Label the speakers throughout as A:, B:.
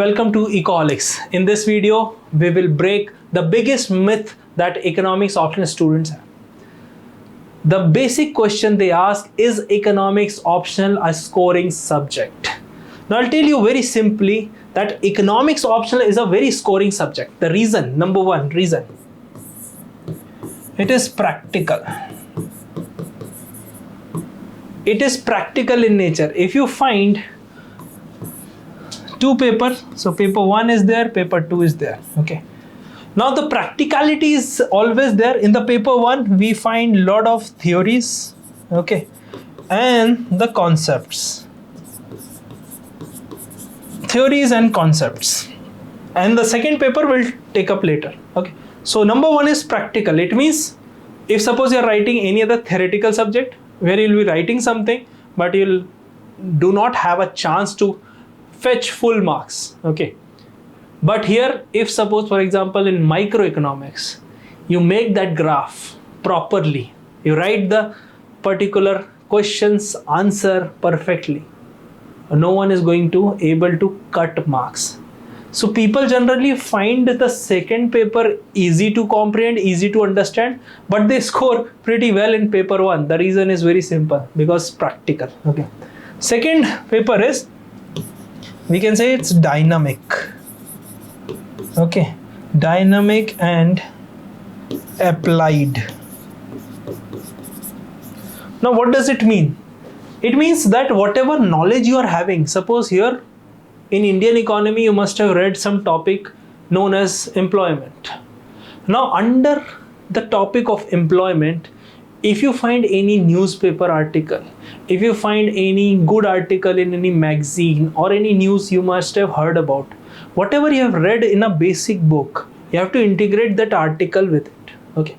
A: welcome to Ecoholics. In this video, we will break the biggest myth that economics optional students have. The basic question they ask is economics optional a scoring subject? Now I'll tell you very simply that economics optional is a very scoring subject. The reason, number one reason, it is practical. It is practical in nature. If you find two papers, so paper 1 is there, paper 2 is there, okay. Now the practicality is always there. In the paper 1 we find lot of theories, okay, and the concepts, theories and concepts, and the second paper will take up later, okay. So number 1 is practical. It means if suppose you are writing any other theoretical subject where you will be writing something but you do not have a chance to fetch full marks, okay. But here, if suppose for example in microeconomics you make that graph properly, you write the particular question's answer perfectly, no one is going to able to cut marks. So people generally find the second paper easy to comprehend, easy to understand, but they score pretty well in paper 1. The reason is very simple, because practical, okay. Second paper is, we can say it's dynamic, okay, dynamic and applied. Now what does it mean? It means that whatever knowledge you are having, suppose here in Indian economy you must have read some topic known as employment. Now under the topic of employment, if you find any newspaper article, if you find any good article in any magazine or any news you must have heard about, whatever you have read in a basic book, you have to integrate that article with it, okay.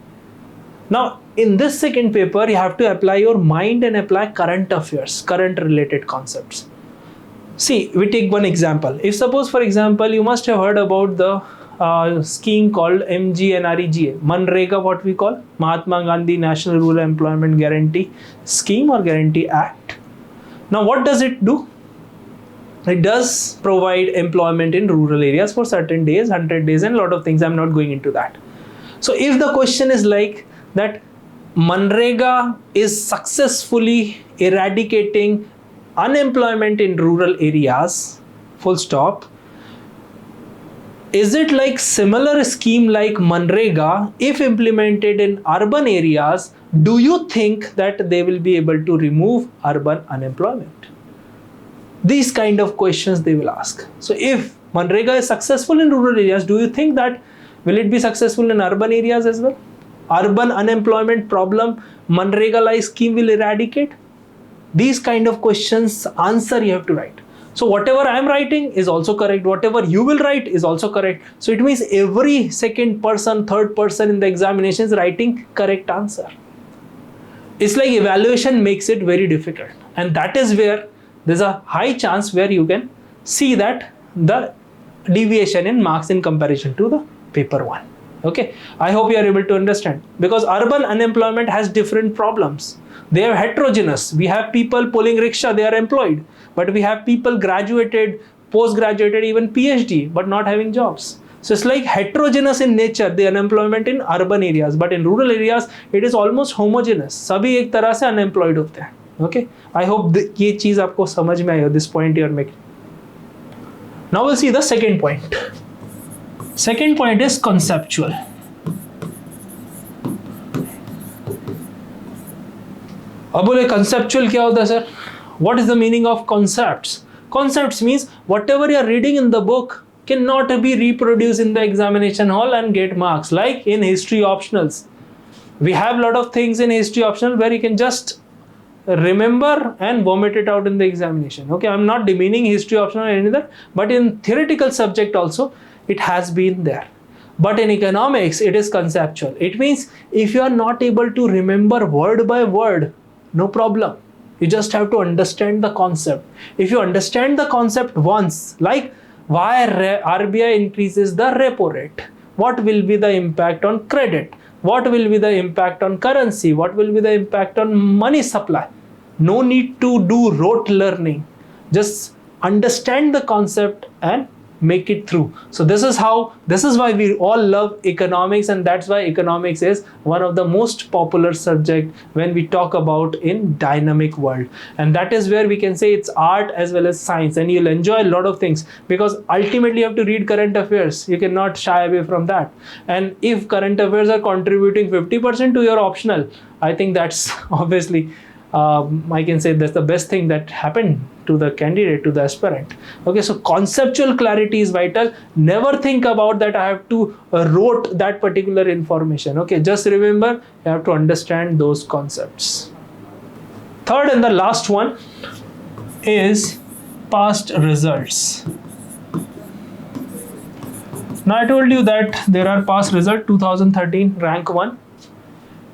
A: Now in this second paper you have to apply your mind and apply current affairs, current related concepts. See, we take one example. If suppose for example you must have heard about the scheme called MGNREGA, Manrega, what we call Mahatma Gandhi National Rural Employment Guarantee Scheme or Guarantee Act. Now what does it do? It does provide employment in rural areas for certain days, 100 days and a lot of things. I'm not going into that. So if the question is like that, Manrega is successfully eradicating unemployment in rural areas, full stop. Is it like similar scheme like Manrega, if implemented in urban areas, do you think that they will be able to remove urban unemployment? These kind of questions they will ask. So if Manrega is successful in rural areas, do you think that will it be successful in urban areas as well? Urban unemployment problem Manrega-like scheme will eradicate? These kind of questions answer you have to write. So whatever I am writing is also correct, whatever you will write is also correct. So it means every second person, third person in the examination is writing correct answer. It's like evaluation makes it very difficult, and that is where there's a high chance where you can see that the deviation in marks in comparison to the paper 1. Okay, I hope you are able to understand, because urban unemployment has different problems. They are heterogeneous. We have people pulling rickshaw, they are employed, but we have people graduated, post-graduated, even PhD, but not having jobs. So it's like heterogeneous in nature, the unemployment in urban areas, but in rural areas, it is almost homogeneous. सभी एक तरह से unemployed होते हैं. Okay, I hope ये चीज आपको समझ में आई हो, this point you are making. Now we'll see the second point. Second point is conceptual. अब बोले conceptual क्या होता है sir? What is the meaning of concepts? Concepts means whatever you are reading in the book cannot be reproduced in the examination hall and get marks. Like in history optionals, we have a lot of things in history optional where you can just remember and vomit it out in the examination. Okay, I'm not demeaning history optional either, but in theoretical subject also it has been there. But in economics it is conceptual. It means if you are not able to remember word by word, no problem. You just have to understand the concept. If you understand the concept once, like why RBI increases the repo rate, what will be the impact on credit, what will be the impact on currency, what will be the impact on money supply. No need to do rote learning. Just understand the concept and make it through. So this is why we all love economics, and that's why economics is one of the most popular subject when we talk about in dynamic world. And that is where we can say it's art as well as science, and you'll enjoy a lot of things, because ultimately you have to read current affairs. You cannot shy away from that. And if current affairs are contributing 50% to your optional, I think that's obviously I can say that's the best thing that happened to the candidate, to the aspirant. Okay, so conceptual clarity is vital. Never think about that I have to wrote that particular information. Okay, just remember you have to understand those concepts. Third and the last one is past results. Now I told you that there are past results. 2013 rank 1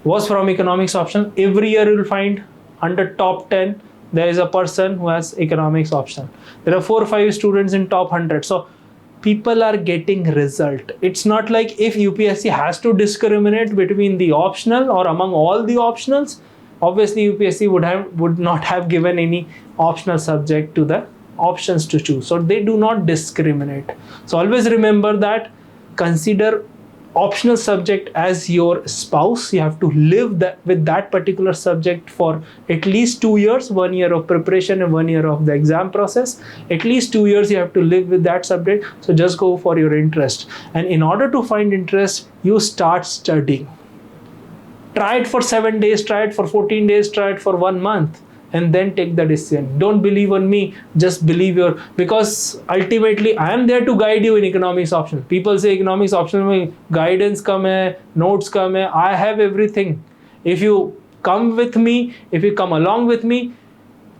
A: was from economics optional. Every year you will find under top 10 there is a person who has economics optional. There are 4 or 5 students in top 100. So people are getting result. It's not like if UPSC has to discriminate between the optional or among all the optionals, obviously UPSC would not have given any optional subject to the options to choose. So they do not discriminate. So always remember that. Consider optional subject as your spouse. You have to live with that particular subject for at least 2 years, 1 year of preparation and 1 year of the exam process. At least 2 years you have to live with that subject. So just go for your interest. And in order to find interest, you start studying. Try it for 7 days, try it for 14 days, try it for 1 month, and then take the decision. Don't believe on me, just believe because ultimately I am there to guide you in economics optional. People say economics optional mein guidance come hai, notes come hai. I have everything. If you come with me, if you come along with me,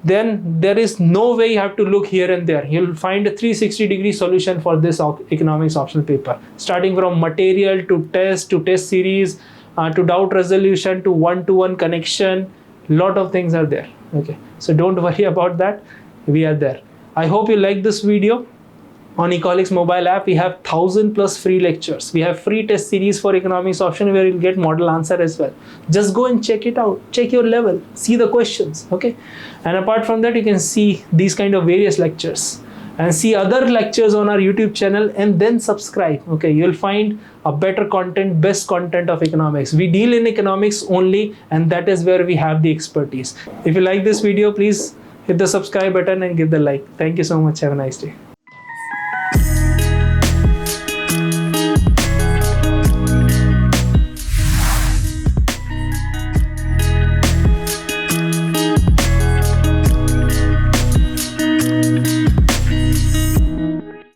A: then there is no way you have to look here and there. You'll find a 360-degree solution for this economics optional paper, starting from material to test series, to doubt resolution, to one-to-one connection. Lot of things are there. Okay, so don't worry about that. We are there. I hope you like this video. On Ecoholics mobile app, we have 1000+ free lectures. We have free test series for economics option where you'll get model answer as well. Just go and check it out. Check your level. See the questions. Okay, and apart from that, you can see these kind of various lectures and see other lectures on our YouTube channel, and then subscribe. Okay, you'll find a better content, best content of economics. We deal in economics only, and that is where we have the expertise. If you like this video, please hit the subscribe button and give the like. Thank you so much. Have a nice day.